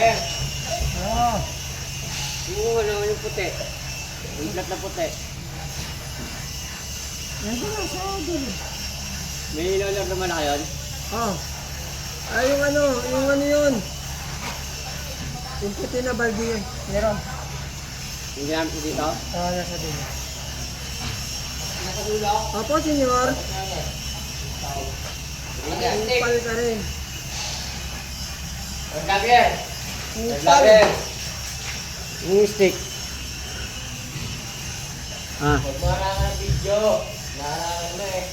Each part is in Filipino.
Ah. Yung ano, yung puti. Yung flat na puti. Yan ko lang sa doon. May ilaw naman na kayo? Ah. Ay, yung ano yun. Yung puti na balde yun. Meron. Yung ginamit ko dito? Ah, nasa dulo. Nasa dulo? Opo, senyor. Upal ka rin. Naglager! Upal. Yung stick. Ah. Huwag mo ng video. Naharang na eh.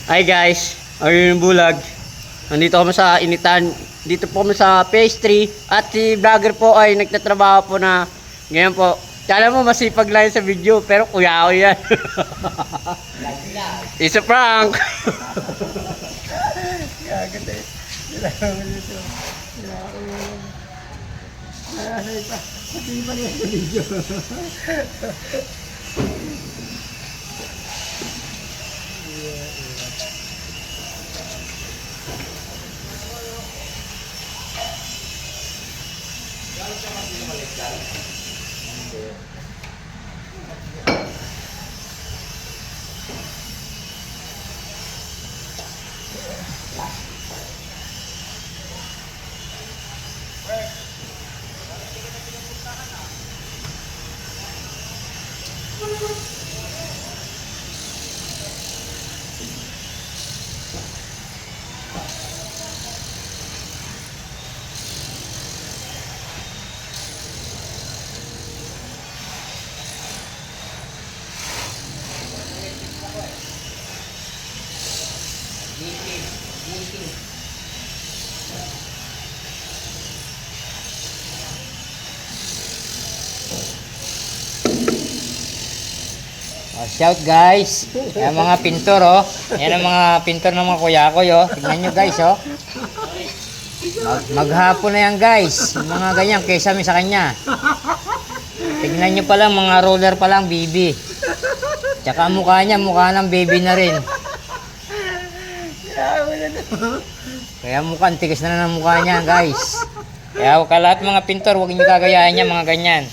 Hi guys, ayun yung bulag. Nandito kami sa initan. Dito po kami sa pastry. At si vlogger po ay nagtatrabaho po na ngayon po. Kala mo masipag lang sa video pero kuya ko yan. It's a prank. Gaganda eh. Kailangan mo dito. Kailangan mo. Ay, pati pa rin sa video. Oh, shout guys. Yan mga pintor oh. Yan ang mga pintor ng mga kuya ko yo. Tingnan nyo guys oh. Maghapon na yan guys. Yung mga ganyan kaysa sa kanya. Tingnan nyo pa lang mga roller pa lang baby. Tsaka mukha niya mukha ng baby na rin. Kaya mukhang tigas na ng mukha niya guys. Kaya lahat mga pintor huwag niyo gagayahin niya mga ganyan.